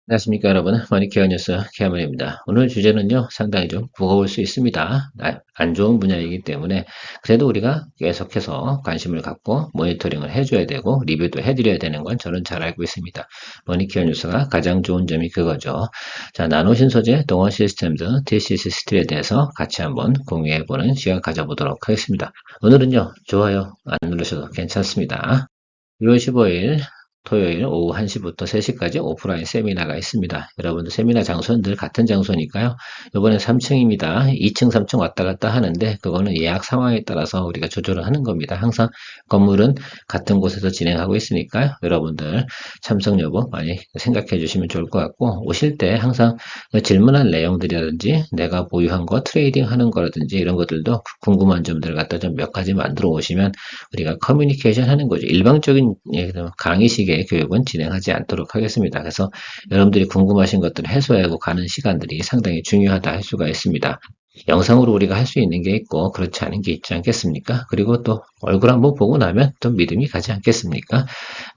안녕하십니까 여러분, 머니케어 뉴스 케어먼입니다. 오늘 주제는요 상당히 좀 무거울 수 있습니다. 안 좋은 분야이기 때문에 그래도 우리가 계속해서 관심을 갖고 모니터링을 해줘야 되고 리뷰도 해드려야 되는 건 저는 잘 알고 있습니다. 머니케어 뉴스가 가장 좋은 점이 그거죠. 자, 나노신 소재 동원 시스템즈 TCC 스틸에 대해서 같이 한번 공유해보는 시간 가져보도록 하겠습니다. 오늘은요 좋아요 안 누르셔도 괜찮습니다. 6월 15일 토요일 오후 1시부터 3시까지 오프라인 세미나가 있습니다. 여러분들 세미나 장소는 늘 같은 장소니까요. 이번엔 3층입니다. 2층, 3층 왔다 갔다 하는데 그거는 예약 상황에 따라서 우리가 조절을 하는 겁니다. 항상 건물은 같은 곳에서 진행하고 있으니까요. 여러분들 참석 여부 많이 생각해 주시면 좋을 것 같고 오실 때 항상 질문할 내용들이라든지 내가 보유한 거 트레이딩 하는 거라든지 이런 것들도 궁금한 점들 갖다 좀 몇 가지 만들어 오시면 우리가 커뮤니케이션 하는 거죠. 일방적인 강의식의 교육은 진행하지 않도록 하겠습니다. 그래서 여러분들이 궁금하신 것들을 해소하고 가는 시간들이 상당히 중요하다 할 수가 있습니다. 영상으로 우리가 할 수 있는 게 있고 그렇지 않은 게 있지 않겠습니까? 그리고 또 얼굴 한번 보고 나면 또 믿음이 가지 않겠습니까?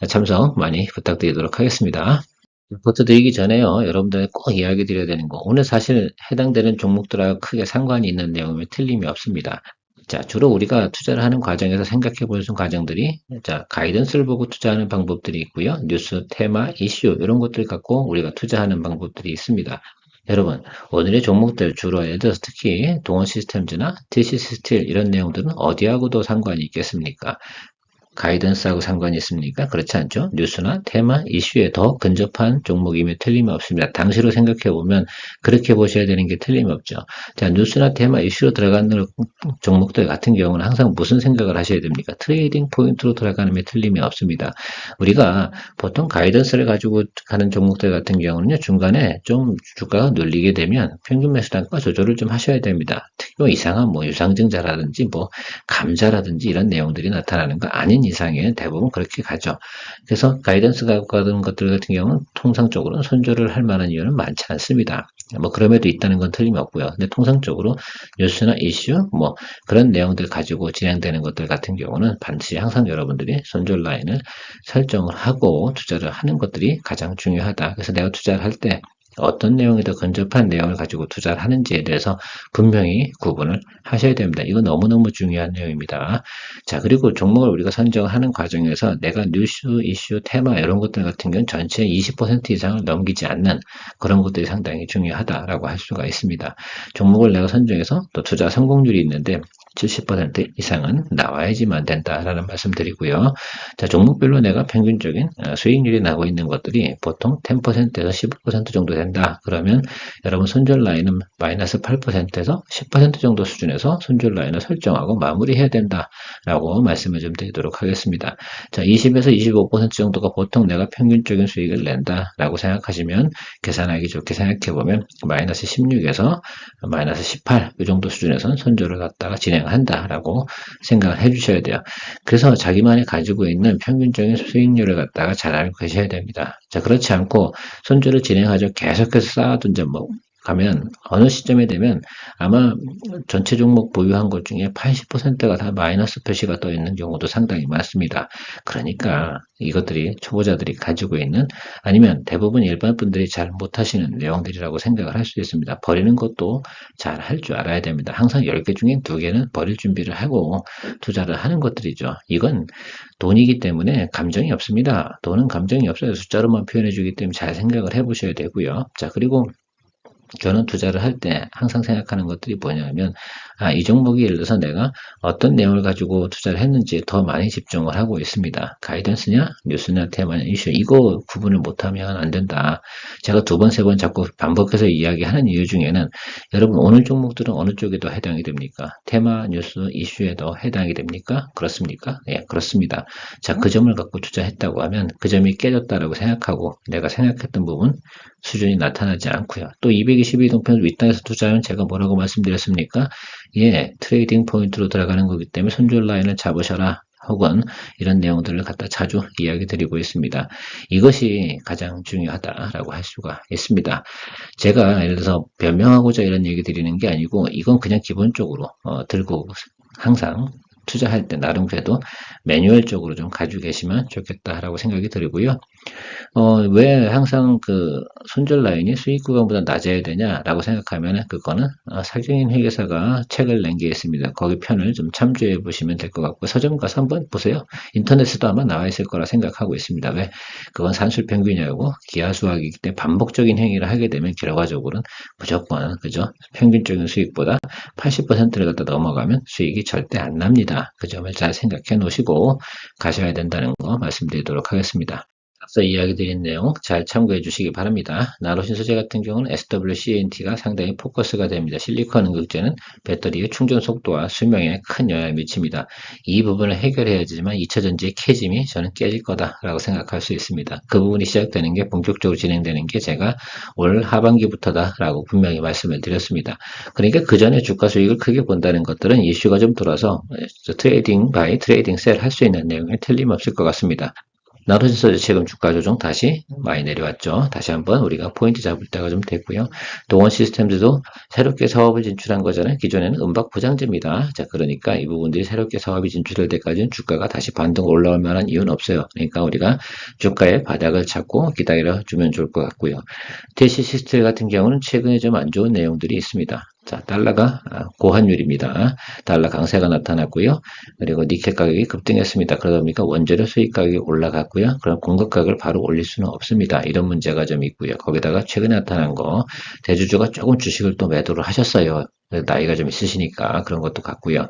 참석 많이 부탁드리도록 하겠습니다. 리포트 드리기 전에요. 여러분들 꼭 이야기 드려야 되는 거. 오늘 사실 해당되는 종목들하고 크게 상관이 있는 내용이면 틀림이 없습니다. 자, 주로 우리가 투자를 하는 과정에서 생각해 볼 수 있는 과정들이, 자, 가이던스를 보고 투자하는 방법들이 있고요. 뉴스, 테마, 이슈, 이런 것들 갖고 우리가 투자하는 방법들이 있습니다. 여러분, 오늘의 종목들 주로 예를 들어서 특히 동원 시스템즈나 TCC 스틸 이런 내용들은 어디하고도 상관이 있겠습니까? 가이던스하고 상관이 있습니까? 그렇지 않죠? 뉴스나 테마, 이슈에 더 근접한 종목임에 틀림없습니다. 당시로 생각해보면 그렇게 보셔야 되는 게 틀림없죠. 자, 뉴스나 테마, 이슈로 들어가는 종목들 같은 경우는 항상 무슨 생각을 하셔야 됩니까? 트레이딩 포인트로 들어가는 게 틀림이 없습니다. 우리가 보통 가이던스를 가지고 가는 종목들 같은 경우는요, 중간에 좀 주가가 눌리게 되면 평균 매수 단가 조절을 좀 하셔야 됩니다. 특히 이상한 유상증자라든지 감자라든지 이런 내용들이 나타나는 거 아닌 이상에 대부분 그렇게 가죠. 그래서 가이던스가 가는 것들 같은 경우는 통상적으로는 손절을 할 만한 이유는 많지 않습니다. 그럼에도 있다는 건 틀림없고요. 근데 통상적으로 뉴스나 이슈, 그런 내용들 가지고 진행되는 것들 같은 경우는 반드시 항상 여러분들이 손절 라인을 설정을 하고 투자를 하는 것들이 가장 중요하다. 그래서 내가 투자를 할 때 어떤 내용이 더 근접한 내용을 가지고 투자를 하는지에 대해서 분명히 구분을 하셔야 됩니다. 이거 너무너무 중요한 내용입니다. 자, 그리고 종목을 우리가 선정하는 과정에서 내가 뉴스, 이슈, 테마 이런 것들 같은 경우는 전체 20% 이상을 넘기지 않는 그런 것들이 상당히 중요하다라고 할 수가 있습니다. 종목을 내가 선정해서 또 투자 성공률이 있는데 70% 이상은 나와야지만 된다라는 말씀 드리고요. 자, 종목별로 내가 평균적인 수익률이 나고 있는 것들이 보통 10%에서 15% 정도 된다. 그러면 여러분 손절 라인은 마이너스 8%에서 10% 정도 수준에서 손절 라인을 설정하고 마무리해야 된다라고 말씀을 좀 드리도록 하겠습니다. 자, 20에서 25% 정도가 보통 내가 평균적인 수익을 낸다라고 생각하시면 계산하기 좋게 생각해보면 마이너스 16에서 마이너스 18 이 정도 수준에서는 손절을 갖다가 진행한다라고 생각을 해주셔야 돼요. 그래서 자기만이 가지고 있는 평균적인 수익률을 갖다가 잘 알고 계셔야 됩니다. 자, 그렇지 않고 손절을 진행하죠. 계속해서 쌓아둔 종목 가면 어느 시점에 되면 아마 전체 종목 보유한 것 중에 80%가 다 마이너스 표시가 떠 있는 경우도 상당히 많습니다. 그러니까 이것들이 초보자들이 가지고 있는 아니면 대부분 일반 분들이 잘 못하시는 내용들이라고 생각을 할 수 있습니다. 버리는 것도 잘 할 줄 알아야 됩니다. 항상 10개 중에 2개는 버릴 준비를 하고 투자를 하는 것들이죠. 이건 돈이기 때문에 감정이 없습니다. 돈은 감정이 없어요. 숫자로만 표현해 주기 때문에 잘 생각을 해 보셔야 되고요. 자, 그리고 저는 투자를 할 때 항상 생각하는 것들이 뭐냐면, 이 종목이 예를 들어서 내가 어떤 내용을 가지고 투자를 했는지 더 많이 집중을 하고 있습니다. 가이던스냐, 뉴스냐, 테마냐, 이슈, 이거 구분을 못하면 안 된다. 제가 두 번, 세 번 자꾸 반복해서 이야기하는 이유 중에는 여러분 오늘 종목들은 어느 쪽에 더 해당이 됩니까? 테마, 뉴스, 이슈에 더 해당이 됩니까? 그렇습니까? 예, 그렇습니다. 자, 그 점을 갖고 투자했다고 하면 그 점이 깨졌다라고 생각하고 내가 생각했던 부분 수준이 나타나지 않고요. 또 222동편 윗단에서 투자하면 제가 뭐라고 말씀드렸습니까? 예, 트레이딩 포인트로 들어가는 거기 때문에 손절 라인을 잡으셔라. 혹은 이런 내용들을 갖다 자주 이야기 드리고 있습니다. 이것이 가장 중요하다라고 할 수가 있습니다. 제가 예를 들어서 변명하고자 이런 얘기 드리는 게 아니고 이건 그냥 기본적으로 들고 항상 투자할 때 나름 그래도 매뉴얼적으로 좀 가지고 계시면 좋겠다라고 생각이 들고요. 왜 항상 그 손절 라인이 수익 구간보다 낮아야 되냐라고 생각하면 그거는 사경인 회계사가 책을 낸 게 있습니다. 거기 편을 좀 참조해 보시면 될 것 같고 서점 가서 한번 보세요. 인터넷에도 아마 나와 있을 거라 생각하고 있습니다. 왜? 그건 산술평균이라고 기하수학이기 때문에 반복적인 행위를 하게 되면 결과적으로는 무조건 그죠? 평균적인 수익보다 80%를 갖다 넘어가면 수익이 절대 안 납니다. 그 점을 잘 생각해 놓으시고 가셔야 된다는 거 말씀드리도록 하겠습니다. 앞서 이야기 드린 내용 잘 참고해 주시기 바랍니다. 나노신 소재 같은 경우는 SWCNT가 상당히 포커스가 됩니다. 실리콘 응급제는 배터리의 충전 속도와 수명에 큰 영향을 미칩니다. 이 부분을 해결해야지만 2차 전지의 캐짐이 저는 깨질 거다라고 생각할 수 있습니다. 그 부분이 시작되는 게 본격적으로 진행되는 게 제가 올 하반기부터다라고 분명히 말씀을 드렸습니다. 그러니까 그 전에 주가 수익을 크게 본다는 것들은 이슈가 좀 돌아서 트레이딩 바이 트레이딩 셀 할 수 있는 내용에 틀림없을 것 같습니다. 나로진소재 최근 주가 조정 다시 많이 내려왔죠. 다시 한번 우리가 포인트 잡을 때가 좀 됐고요. 동원 시스템즈도 새롭게 사업을 진출한 거잖아요. 기존에는 음박 포장재입니다. 자, 그러니까 이 부분들이 새롭게 사업이 진출할 때까지는 주가가 다시 반등 올라올 만한 이유는 없어요. 그러니까 우리가 주가의 바닥을 찾고 기다려주면 좋을 것 같고요. TC 시스템 같은 경우는 최근에 좀 안 좋은 내용들이 있습니다. 자, 달러가 고환율입니다. 달러 강세가 나타났고요. 그리고 니켈 가격이 급등했습니다. 그러다 보니까 원재료 수입 가격이 올라갔고요. 그럼 공급 가격을 바로 올릴 수는 없습니다. 이런 문제가 좀 있고요. 거기다가 최근에 나타난 거 대주주가 조금 주식을 또 매도를 하셨어요. 나이가 좀 있으시니까 그런 것도 같고요.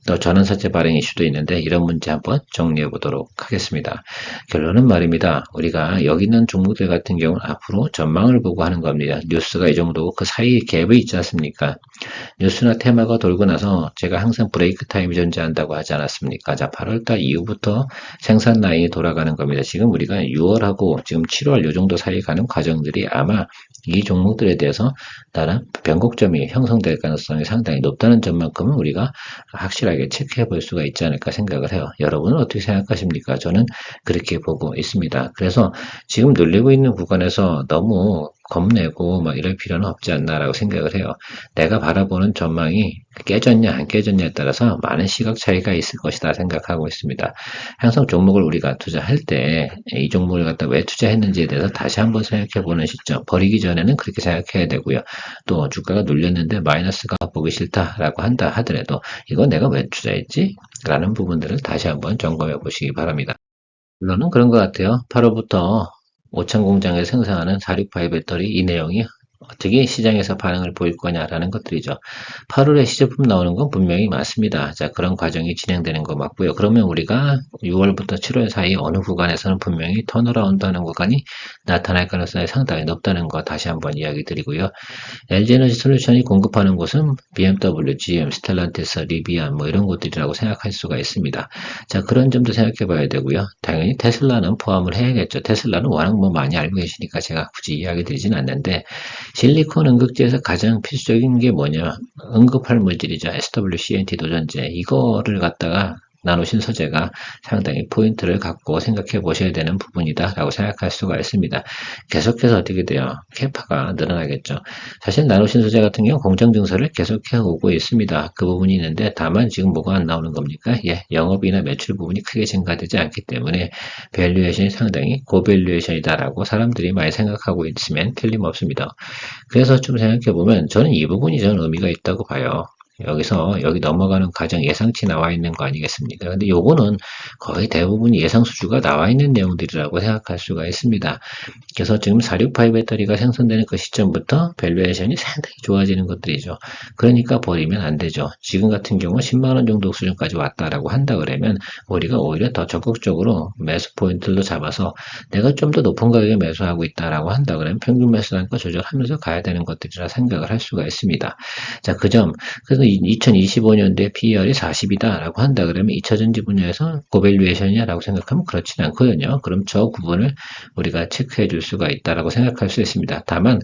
또 전환사채 발행 이슈도 있는데 이런 문제 한번 정리해 보도록 하겠습니다. 결론은 말입니다. 우리가 여기 있는 종목들 같은 경우는 앞으로 전망을 보고 하는 겁니다. 뉴스가 이 정도고 그 사이에 갭이 있지 않습니까? 뉴스나 테마가 돌고 나서 제가 항상 브레이크 타임이 존재한다고 하지 않았습니까? 자, 8월달 이후부터 생산 라인이 돌아가는 겁니다. 지금 우리가 6월하고 지금 7월 이 정도 사이 가는 과정들이 아마 이 종목들에 대해서 나름 변곡점이 형성될 가능성이 상당히 높다는 점만큼은 우리가 확실하게 체크해 볼 수가 있지 않을까 생각을 해요. 여러분은 어떻게 생각하십니까? 저는 그렇게 보고 있습니다. 그래서 지금 눌리고 있는 구간에서 너무 겁내고 막 이럴 필요는 없지 않나라고 생각을 해요. 내가 바라보는 전망이 깨졌냐 안 깨졌냐에 따라서 많은 시각 차이가 있을 것이다 생각하고 있습니다. 항상 종목을 우리가 투자할 때 이 종목을 갖다 왜 투자했는지에 대해서 다시 한번 생각해 보는 시점, 버리기 전에는 그렇게 생각해야 되고요. 또 주가가 눌렸는데 마이너스가 보기 싫다라고 한다 하더라도 이거 내가 왜 투자했지? 라는 부분들을 다시 한번 점검해 보시기 바랍니다. 물론은 그런 것 같아요. 8월부터 오천 공장에 생산하는 468 배터리 이 내용이 어떻게 시장에서 반응을 보일 거냐라는 것들이죠. 8월에 시제품 나오는 건 분명히 맞습니다. 자, 그런 과정이 진행되는 거 맞고요. 그러면 우리가 6월부터 7월 사이 어느 구간에서는 분명히 턴어라운드 하는 구간이 나타날 가능성이 상당히 높다는 거 다시 한번 이야기 드리고요. LG에너지 솔루션이 공급하는 곳은 BMW, GM, 스텔란티스, 리비안 뭐 이런 곳들이라고 생각할 수가 있습니다. 자, 그런 점도 생각해 봐야 되고요. 당연히 테슬라는 포함을 해야겠죠. 테슬라는 워낙 뭐 많이 알고 계시니까 제가 굳이 이야기 드리진 않는데 실리콘 응급제에서 가장 필수적인 게 뭐냐? 응급할 물질이죠. SWCNT 도전제. 이거를 갖다가 나누신 소재가 상당히 포인트를 갖고 생각해 보셔야 되는 부분이다라고 생각할 수가 있습니다. 계속해서 어떻게 돼요? 캐파가 늘어나겠죠. 사실 나누신 소재 같은 경우 공정 증설을 계속해 오고 있습니다. 그 부분이 있는데 다만 지금 뭐가 안 나오는 겁니까? 영업이나 매출 부분이 크게 증가되지 않기 때문에 밸류에이션이 상당히 고밸류에이션이다라고 사람들이 많이 생각하고 있으면 틀림없습니다. 그래서 좀 생각해 보면 저는 이 부분이 저는 의미가 있다고 봐요. 여기 넘어가는 과정 예상치 나와 있는 거 아니겠습니까? 근데 요거는 거의 대부분 예상 수주가 나와 있는 내용들이라고 생각할 수가 있습니다. 그래서 지금 468 배터리가 생성되는 그 시점부터 밸류에이션이 상당히 좋아지는 것들이죠. 그러니까 버리면 안 되죠. 지금 같은 경우 10만원 정도 수준까지 왔다라고 한다 그러면 우리가 오히려 더 적극적으로 매수 포인트로 잡아서 내가 좀 더 높은 가격에 매수하고 있다라고 한다 그러면 평균 매수단가 조절하면서 가야 되는 것들이라 생각을 할 수가 있습니다. 자, 그 점. 그래서 2025년도에 PER이 40이다라고 한다 그러면 2차전지 분야에서 고밸류에이션이냐라고 생각하면 그렇진 않거든요. 그럼 저 부분을 우리가 체크해 줄 수가 있다라고 생각할 수 있습니다. 다만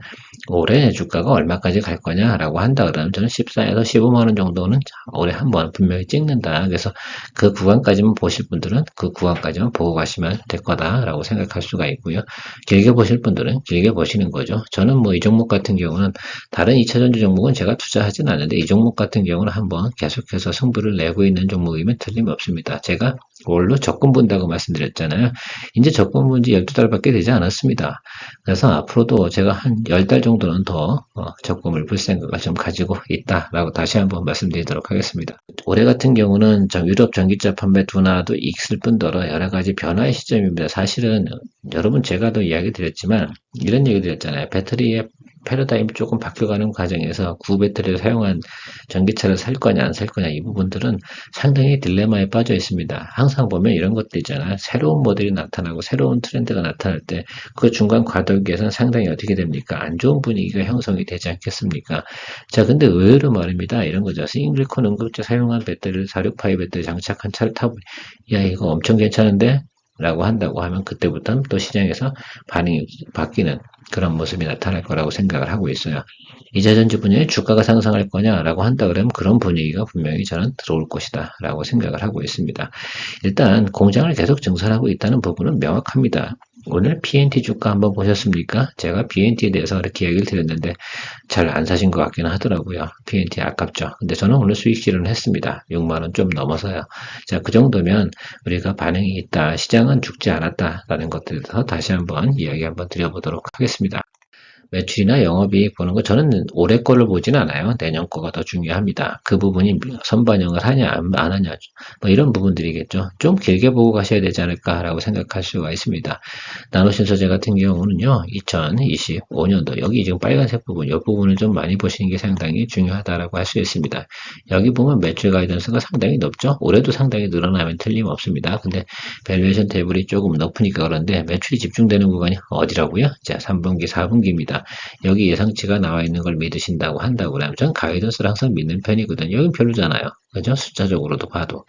올해 주가가 얼마까지 갈 거냐라고 한다 그러면 저는 14에서 15만 원 정도는 올해 한번 분명히 찍는다. 그래서 그 구간까지만 보실 분들은 그 구간까지만 보고 가시면 될 거다라고 생각할 수가 있고요. 길게 보실 분들은 길게 보시는 거죠. 저는 뭐 이 종목 같은 경우는 다른 2차전지 종목은 제가 투자하진 않는데 이 종목 같은 같은 경우는 한번 계속해서 승부를 내고 있는 종목이면 틀림없습니다. 제가 원로 적금 본다고 말씀드렸잖아요. 이제 적금 본 지 12달밖에 되지 않았습니다. 그래서 앞으로도 제가 한 10달 정도는 더 적금을 볼 생각을 좀 가지고 있다라고 다시 한번 말씀드리도록 하겠습니다. 올해 같은 경우는 유럽 전기차 판매 둔화도 있을 뿐더러 여러 가지 변화의 시점입니다. 사실은 여러분 제가도 이야기 드렸지만 이런 얘기 드렸잖아요. 배터리의 패러다임이 조금 바뀌어가는 과정에서 구배터리를 사용한 전기차를 살 거냐 안 살 거냐 이 부분들은 상당히 딜레마에 빠져 있습니다. 항상 보면 이런 것들 있잖아요. 새로운 모델이 나타나고 새로운 트렌드가 나타날 때 그 중간 과도기에서는 상당히 어떻게 됩니까? 안 좋은 분위기가 형성이 되지 않겠습니까? 자, 근데 의외로 말입니다. 이런 거죠. 싱글콘 응급제 사용한 배터리를 46파이 배터리 장착한 차를 타고 야 이거 엄청 괜찮은데? 라고 한다고 하면 그때부터는 또 시장에서 반응이 바뀌는 그런 모습이 나타날 거라고 생각을 하고 있어요. 이자전지 분야의 주가가 상승할 거냐라고 한다 그러면 그런 분위기가 분명히 저는 들어올 것이다 라고 생각을 하고 있습니다. 일단 공장을 계속 증설하고 있다는 부분은 명확합니다. 오늘 PNT 주가 한번 보셨습니까? 제가 PNT에 대해서 이렇게 얘기를 드렸는데 잘 안 사신 것 같기는 하더라고요. PNT 아깝죠. 근데 저는 오늘 수익 실현을 했습니다. 6만원 좀 넘어서요. 자, 그 정도면 우리가 반응이 있다. 시장은 죽지 않았다라는 것들에 대해서 다시 한번 이야기 한번 드려보도록 하겠습니다. 매출이나 영업이익 보는 거 저는 올해 거를 보진 않아요. 내년 거가 더 중요합니다. 그 부분이 선반영을 하냐 안 하냐 뭐 이런 부분들이겠죠. 좀 길게 보고 가셔야 되지 않을까라고 생각할 수가 있습니다. 나노신소재 같은 경우는요. 2025년도 여기 지금 빨간색 부분 이 부분을 좀 많이 보시는 게 상당히 중요하다라고 할 수 있습니다. 여기 보면 매출 가이던스가 상당히 높죠. 올해도 상당히 늘어나면 틀림없습니다. 근데 밸류에이션 테이블이 조금 높으니까 그런데 매출이 집중되는 구간이 어디라고요? 자, 3분기, 4분기입니다. 여기 예상치가 나와 있는 걸 믿으신다고 한다고 그러면 전 가이던스를 항상 믿는 편이거든요. 여긴 별로잖아요. 그죠? 숫자적으로도 봐도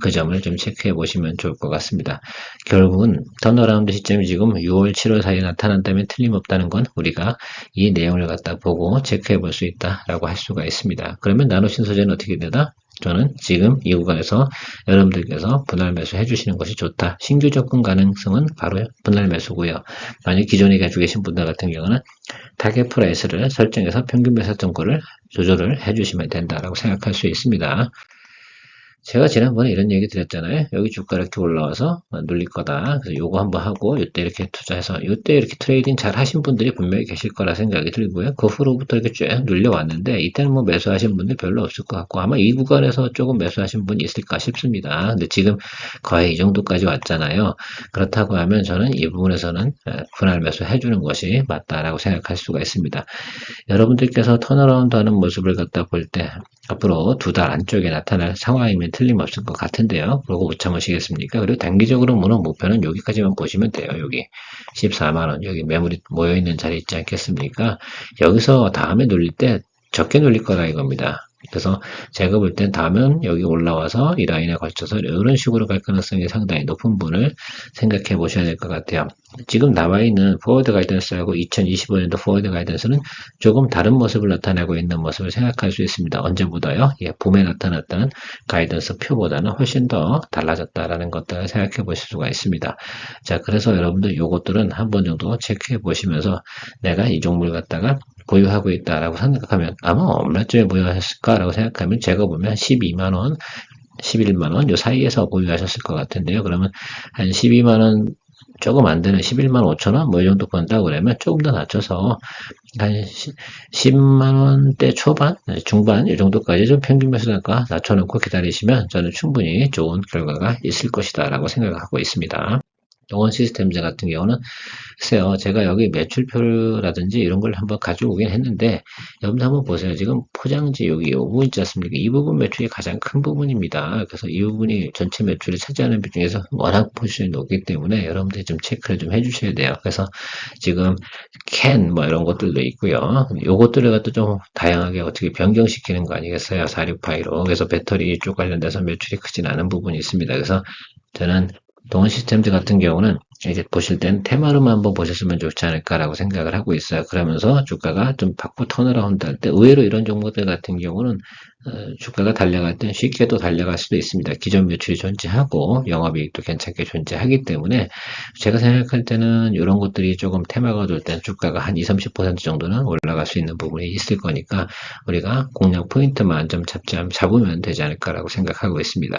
그 점을 좀 체크해 보시면 좋을 것 같습니다. 결국은 턴어라운드 시점이 지금 6월, 7월 사이에 나타난다면 틀림없다는 건 우리가 이 내용을 갖다 보고 체크해 볼 수 있다라고 할 수가 있습니다. 그러면 나노신소재는 어떻게 되나? 저는 지금 이 구간에서 여러분들께서 분할 매수 해주시는 것이 좋다. 신규 접근 가능성은 바로 분할 매수고요. 만약 기존에 가지고 계신 분들 같은 경우는 타겟 프라이스를 설정해서 평균 매수 정도를 조절을 해주시면 된다라고 생각할 수 있습니다. 제가 지난번에 이런 얘기 드렸잖아요. 여기 주가 이렇게 올라와서 눌릴 거다. 그래서 요거 한번 하고 이때 이렇게 투자해서 이때 이렇게 트레이딩 잘 하신 분들이 분명히 계실 거라 생각이 들고요. 그 후로부터 이렇게 쭉 눌려왔는데 이때는 뭐 매수하신 분들 별로 없을 것 같고 아마 이 구간에서 조금 매수하신 분이 있을까 싶습니다. 근데 지금 거의 이 정도까지 왔잖아요. 그렇다고 하면 저는 이 부분에서는 분할 매수 해주는 것이 맞다라고 생각할 수가 있습니다. 여러분들께서 턴어라운드 하는 모습을 갖다 볼 때 앞으로 2달 안쪽에 나타날 상황이면 틀림없을 것 같은데요. 그러고 못 참으시겠습니까? 그리고 단기적으로 무는 목표는 여기까지만 보시면 돼요. 여기 14만원 여기 매물이 모여있는 자리 있지 않겠습니까? 여기서 다음에 눌릴 때 적게 눌릴 거다 이겁니다. 그래서 제가 볼 땐 다음은 여기 올라와서 이 라인에 걸쳐서 이런 식으로 갈 가능성이 상당히 높은 분을 생각해 보셔야 될 것 같아요. 지금 나와 있는 포워드 가이던스하고 2025년도 포워드 가이던스는 조금 다른 모습을 나타내고 있는 모습을 생각할 수 있습니다. 언제보다요? 예, 봄에 나타났다는 가이던스 표보다는 훨씬 더 달라졌다라는 것들을 생각해 보실 수가 있습니다. 자, 그래서 여러분들 요것들은 한 번 정도 체크해 보시면서 내가 이 종목을 갖다가 보유하고 있다라고 생각하면 아마 얼마쯤에 보유하셨을까라고 생각하면 제가 보면 12만원, 11만원 요 사이에서 보유하셨을 것 같은데요. 그러면 한 12만원 조금 안 되는 11만 5천원 뭐 이 정도 번다고 그러면 조금 더 낮춰서 한 10만원대 초반, 중반 이 정도까지 좀 평균 매수단가 낮춰놓고 기다리시면 저는 충분히 좋은 결과가 있을 것이다 라고 생각하고 있습니다. 동원 시스템즈 같은 경우는 글쎄요, 제가 여기 매출표라든지 이런 걸 한번 가져오긴 했는데 여러분들 한번 보세요. 지금 포장지 여기 이 부분 있지 않습니까? 이 부분 매출이 가장 큰 부분입니다. 그래서 이 부분이 전체 매출을 차지하는 비중에서 워낙 포지션이 높기 때문에 여러분들이 좀 체크를 좀 해주셔야 돼요. 그래서 지금 캔 뭐 이런 것들도 있고요. 요것들을 갖다 좀 다양하게 어떻게 변경시키는 거 아니겠어요? 46파이로. 그래서 배터리 쪽 관련돼서 매출이 크진 않은 부분이 있습니다. 그래서 저는 동원 시스템즈 같은 경우는 이제 보실 땐 테마로만 한번 보셨으면 좋지 않을까라고 생각을 하고 있어요. 그러면서 주가가 좀 받고 턴어라운드 할 때 의외로 이런 종목들 같은 경우는 주가가 달려갈 땐 쉽게 또 달려갈 수도 있습니다. 기존 매출이 존재하고 영업이익도 괜찮게 존재하기 때문에 제가 생각할 때는 이런 것들이 조금 테마가 돌 땐 주가가 한 20-30% 정도는 올라갈 수 있는 부분이 있을 거니까 우리가 공략 포인트만 좀 잡으면 되지 않을까라고 생각하고 있습니다.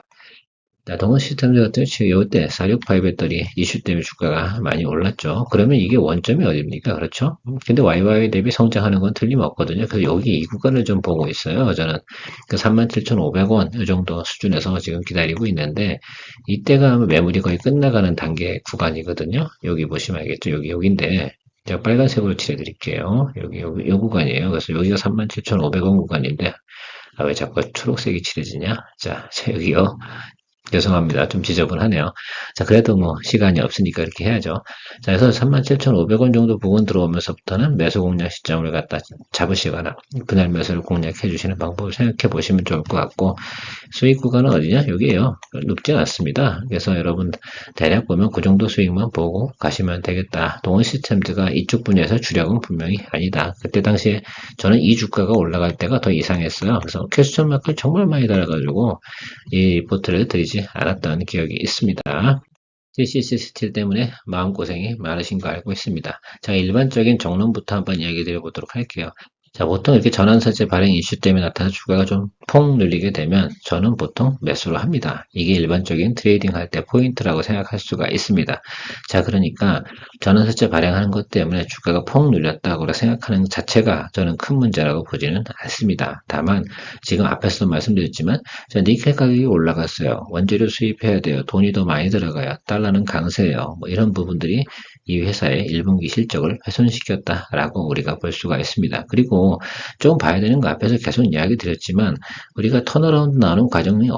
자, 동원 시스템즈 같은 경우 이때 465 배터리 이슈 때문에 주가가 많이 올랐죠. 그러면 이게 원점이 어디입니까? 그렇죠? 근데 YY 대비 성장하는 건 틀림없거든요. 그래서 여기 이 구간을 좀 보고 있어요. 저는 그 37,500원 이 정도 수준에서 지금 기다리고 있는데 이때가 매물이 거의 끝나가는 단계 구간이거든요. 여기 보시면 알겠죠? 여기인데 제가 빨간색으로 칠해드릴게요. 이 구간이에요. 그래서 여기가 37,500원 구간인데 왜 자꾸 초록색이 칠해지냐? 자, 여기요. 죄송합니다. 좀 지저분하네요. 자, 그래도 뭐 시간이 없으니까 이렇게 해야죠. 자, 그래서 37,500원 정도 부근 들어오면서부터는 매수 공략 시점을 갖다 잡으시거나 분할 매수를 공략해 주시는 방법을 생각해 보시면 좋을 것 같고 수익 구간은 어디냐? 여기에요. 높진 않습니다. 그래서 여러분 대략 보면 그 정도 수익만 보고 가시면 되겠다. 동원 시스템즈가 이쪽 분야에서 주력은 분명히 아니다. 그때 당시에 저는 이 주가가 올라갈 때가 더 이상했어요. 그래서 퀘스천 마크를 정말 많이 달아가지고 이 리포트를 드리지 않았던 기억이 있습니다. CCC 스틸 때문에 마음고생이 많으신 거 알고 있습니다. 자, 일반적인 정론부터 한번 이야기 드려보도록 할게요. 자, 보통 이렇게 전환사채 발행 이슈 때문에 나타나는 주가가 좀 폭 눌리게 되면 저는 보통 매수를 합니다. 이게 일반적인 트레이딩 할 때 포인트라고 생각할 수가 있습니다. 자, 그러니까 전환사채 발행하는 것 때문에 주가가 폭 눌렸다고 생각하는 자체가 저는 큰 문제라고 보지는 않습니다. 다만 지금 앞에서도 말씀드렸지만 니켈 가격이 올라갔어요. 원재료 수입해야 돼요. 돈이 더 많이 들어가요. 달러는 강세예요. 뭐 이런 부분들이 이 회사의 1분기 실적을 훼손시켰다라고 우리가 볼 수가 있습니다. 그리고 좀 봐야 되는 거 앞에서 계속 이야기 드렸지만 우리가 턴어라운드 나오는 과정이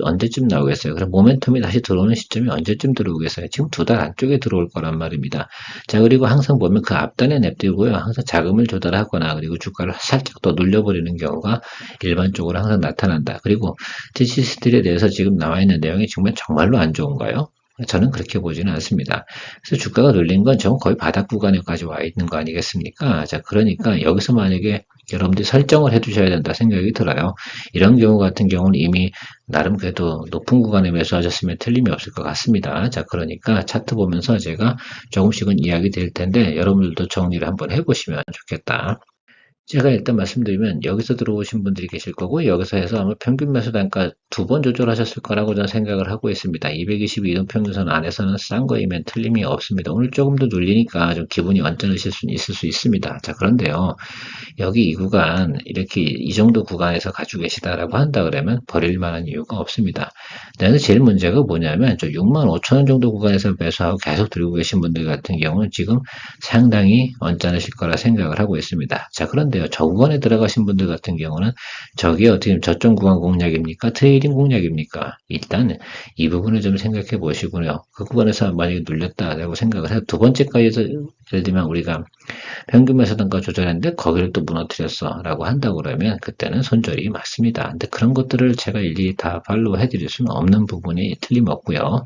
언제쯤 나오겠어요. 그럼 모멘텀이 다시 들어오는 시점이 언제쯤 들어오겠어요. 지금 2달 안쪽에 들어올 거란 말입니다. 자, 그리고 항상 보면 그 앞단에 냅두고요. 항상 자금을 조달하거나 그리고 주가를 살짝 더 눌려버리는 경우가 일반적으로 항상 나타난다. 그리고 TCS들에 대해서 지금 나와 있는 내용이 정말로 안 좋은가요? 저는 그렇게 보지는 않습니다. 그래서 주가가 눌린 건 저건 거의 바닥 구간에까지 와 있는 거 아니겠습니까? 자, 그러니까 여기서 만약에 여러분들이 설정을 해 두셔야 된다 생각이 들어요. 이런 경우 같은 경우는 이미 나름 그래도 높은 구간에 매수하셨으면 틀림이 없을 것 같습니다. 자, 그러니까 차트 보면서 제가 조금씩은 이야기 드릴 텐데 여러분들도 정리를 한번 해보시면 좋겠다. 제가 일단 말씀드리면 여기서 들어오신 분들이 계실 거고 여기서 해서 아마 평균 매수 단가 2번 조절하셨을 거라고 저는 생각을 하고 있습니다. 222동 평균선 안에서는 싼 거이면 틀림이 없습니다. 오늘 조금 더 눌리니까 좀 기분이 언짢으실 수 있을 수 있습니다. 자, 그런데요. 여기 이 구간 이렇게 이 정도 구간에서 가지고 계시다라고 한다 그러면 버릴 만한 이유가 없습니다. 그래서 제일 문제가 뭐냐면 저 65,000원 정도 구간에서 매수하고 계속 들고 계신 분들 같은 경우는 지금 상당히 언짢으실 거라 생각을 하고 있습니다. 자, 그런데요. 저 구간에 들어가신 분들 같은 경우는 저게 어떻게 저점 구간 공략입니까? 트레이딩 공략입니까? 일단 이 부분을 좀 생각해 보시고요. 그 구간에서 만약에 눌렸다라고 생각을 해서 두 번째까지도 예를 들면 우리가 평균 매수 단가 조절했는데 거기를 또 무너뜨렸어 라고 한다고 그러면 그때는 손절이 맞습니다. 근데 그런 것들을 제가 일일이 다 팔로우 해드릴 수는 없는 부분이 틀림없고요.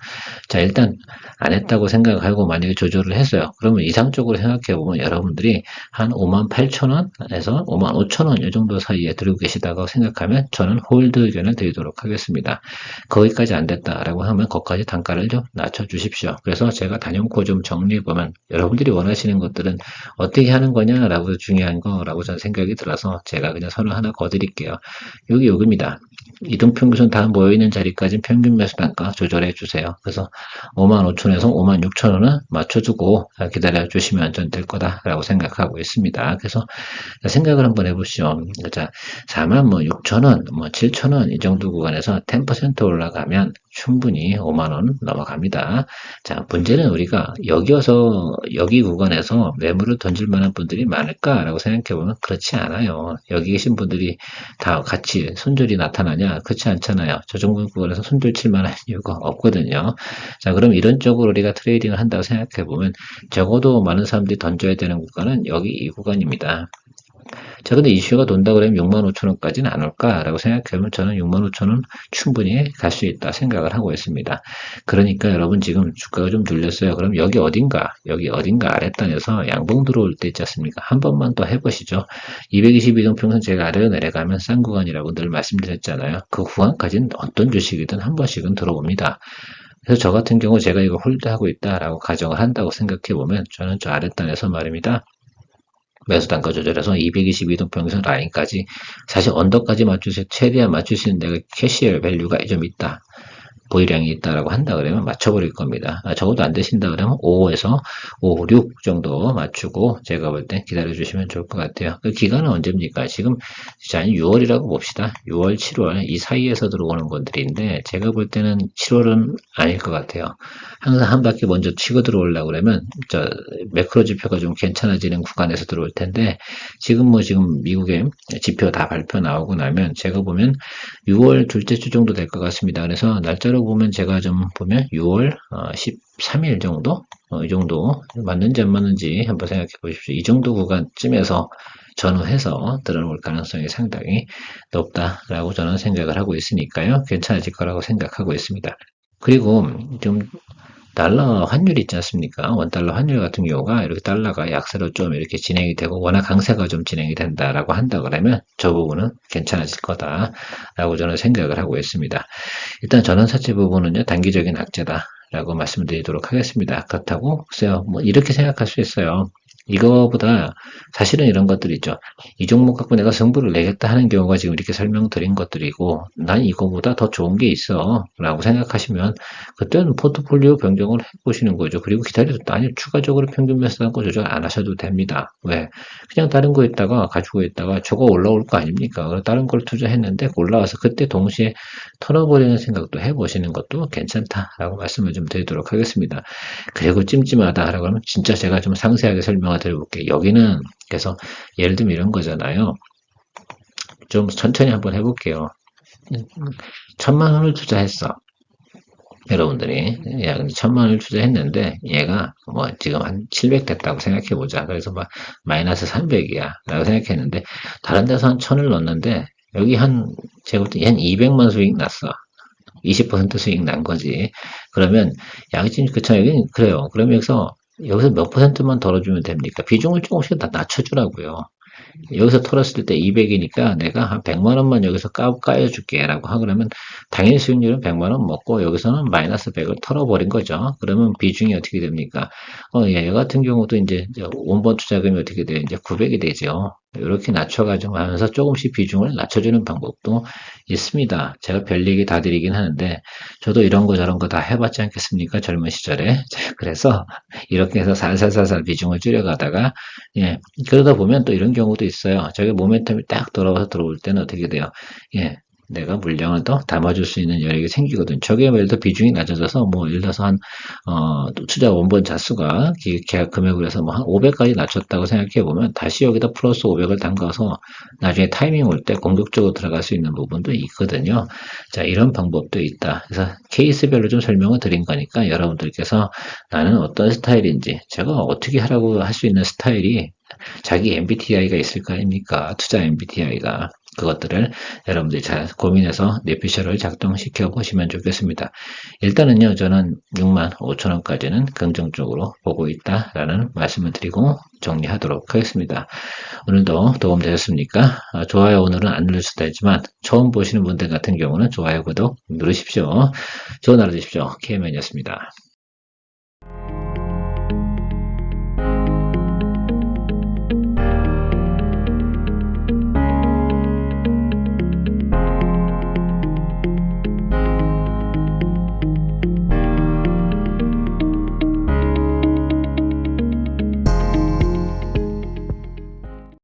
자, 일단 안 했다고 생각하고 만약에 조절을 했어요. 그러면 이상적으로 생각해보면 여러분들이 한 58,000원에서 55,000원 이 정도 사이에 들고 계시다고 생각하면 저는 홀드 의견을 드리도록 하겠습니다. 거기까지 안 됐다라고 하면 거기까지 단가를 좀 낮춰주십시오. 그래서 제가 단연코 좀 정리해보면 여러분들이 원하시는 것들은 어떻게 하는 거냐라고 중요한 거라고 저는 생각이 들어서 제가 그냥 선을 하나 거드릴게요. 여기입니다. 이동평균선 다 모여있는 자리까지 평균 매수 단가 조절해 주세요. 그래서 55,000원에서 56,000원은 맞춰주고 기다려 주시면 전 될 거다라고 생각하고 있습니다. 그래서 생각을 한번 해보시죠. 자, 46,000원, 7,000원 이 정도 구간에서 10% 올라가면 충분히 5만원 넘어갑니다. 자, 문제는 우리가 여기 구간에서 매물을 던질 만한 분들이 많을까라고 생각해보면 그렇지 않아요. 여기 계신 분들이 다 같이 손절이 나타나냐? 그렇지 않잖아요. 저 정도 구간에서 손절 칠 만한 이유가 없거든요. 자, 그럼 이런 쪽으로 우리가 트레이딩을 한다고 생각해보면 적어도 많은 사람들이 던져야 되는 구간은 여기 이 구간입니다. 자, 근데 이슈가 돈다 그러면 65,000원까지는 안 올까라고 생각하면 저는 65,000원 충분히 갈 수 있다 생각을 하고 있습니다. 그러니까 여러분 지금 주가가 좀 눌렸어요. 그럼 여기 어딘가 아랫단에서 양봉 들어올 때 있지 않습니까? 한 번만 더 해보시죠. 222동평선 제가 아래로 내려가면 싼 구간이라고 늘 말씀드렸잖아요. 그 구간까지는 어떤 주식이든 한 번씩은 들어옵니다. 그래서 저 같은 경우 제가 이거 홀드하고 있다라고 가정을 한다고 생각해 보면 저는 저 아랫단에서 말입니다. 매수 단가 조절해서 222동평선 라인까지 사실 언더까지 최대한 맞출 수 있는 데가 캐시얼 밸류가 좀 있다. 보유량이 있다라고 한다 그러면 맞춰버릴 겁니다. 적어도 안 되신다 그러면 5에서 5, 6 정도 맞추고 제가 볼 때 기다려 주시면 좋을 것 같아요. 그 기간은 언제입니까? 지금 6월이라고 봅시다. 6월, 7월 이 사이에서 들어오는 분들인데 제가 볼 때는 7월은 아닐 것 같아요. 항상 한 바퀴 먼저 치고 들어오려고 그러면 저 매크로 지표가 좀 괜찮아지는 구간에서 들어올 텐데 지금 미국의 지표 다 발표 나오고 나면 제가 보면 6월 둘째 주 정도 될 것 같습니다. 그래서 날짜로 보면 제가 좀 보면 6월 13일 정도? 이 정도 맞는지 안 맞는지 한번 생각해 보십시오. 이 정도 구간쯤에서 전후해서 들어올 가능성이 상당히 높다라고 저는 생각을 하고 있으니까요. 괜찮아질 거라고 생각하고 있습니다. 그리고 좀 달러 환율 있지 않습니까? 원달러 환율 같은 경우가 이렇게 달러가 약세로 좀 이렇게 진행이 되고 워낙 강세가 좀 진행이 된다라고 한다 그러면 저 부분은 괜찮아질 거다라고 저는 생각을 하고 있습니다. 일단 전환사채 부분은요, 단기적인 악재다라고 말씀드리도록 하겠습니다. 그렇다고 글쎄요, 뭐 이렇게 생각할 수 있어요. 이거보다 사실은 이런 것들이 있죠. 이 종목 갖고 내가 승부를 내겠다 하는 경우가 지금 이렇게 설명드린 것들이고 난 이거보다 더 좋은 게 있어 라고 생각하시면 그때는 포트폴리오 변경을 해보시는 거죠. 그리고 기다려도 아니 추가적으로 평균 매수단가 조절 안 하셔도 됩니다. 왜? 그냥 다른 거 있다가 가지고 있다가 저거 올라올 거 아닙니까? 다른 걸 투자했는데 올라와서 그때 동시에 털어버리는 생각도 해보시는 것도 괜찮다라고 말씀을 좀 드리도록 하겠습니다. 그리고 찜찜하다라고 하면 진짜 제가 좀 상세하게 설명을 드려볼게요. 여기는 그래서 예를 들면 이런 거잖아요. 좀 천천히 한번 해볼게요. 1,000만 원을 투자했어. 여러분들이 야 1,000만 원을 투자했는데 얘가 뭐 지금 한 700 됐다고 생각해 보자. 그래서 막 마이너스 300이야 라고 생각했는데 다른 데서 한 1,000을 넣었는데 여기 제가 볼 때 한 200만 수익 났어. 20% 수익 난 거지. 그러면 양심 그쵸 여기 그래요. 그러면 여기서 몇 퍼센트만 덜어주면 됩니까? 비중을 조금씩 다 낮춰주라고요. 여기서 털었을 때 200이니까 내가 한 100만 원만 여기서 까여줄게 라고 하면 당연히 수익률은 100만 원 먹고 여기서는 마이너스 100을 털어버린 거죠. 그러면 비중이 어떻게 됩니까? 얘 같은 경우도 이제 원본 투자금이 어떻게 돼요? 이제 900이 되죠. 이렇게 낮춰가지고 하면서 조금씩 비중을 낮춰주는 방법도 있습니다. 제가 별 얘기 다 드리긴 하는데 저도 이런 거 저런 거 다 해봤지 않겠습니까? 젊은 시절에. 그래서 이렇게 해서 살살살살 비중을 줄여가다가 예, 그러다 보면 또 이런 경우도 있어요. 저게 모멘텀이 딱 돌아와서 들어올 때는 어떻게 돼요? 예, 내가 물량을 더 담아줄 수 있는 여력이 생기거든. 저게 예를 들어 비중이 낮아져서 뭐 예를 들어서 투자 원본 자수가 계약 금액으로 해서 뭐 한 500까지 낮췄다고 생각해 보면 다시 여기다 플러스 500을 담가서 나중에 타이밍 올 때 공격적으로 들어갈 수 있는 부분도 있거든요. 자, 이런 방법도 있다. 그래서 케이스별로 좀 설명을 드린 거니까 여러분들께서 나는 어떤 스타일인지 제가 어떻게 하라고 할 수 있는 스타일이 자기 MBTI가 있을 거 아닙니까? 투자 MBTI가. 그것들을 여러분들이 잘 고민해서 뇌피셜을 작동시켜 보시면 좋겠습니다. 일단은요, 저는 6만 5천 원까지는 긍정적으로 보고 있다라는 말씀을 드리고 정리하도록 하겠습니다. 오늘도 도움 되셨습니까? 좋아요 오늘은 안 누를 수도 있지만 처음 보시는 분들 같은 경우는 좋아요, 구독 누르십시오. 좋은 하루 되십시오. KMN이었습니다.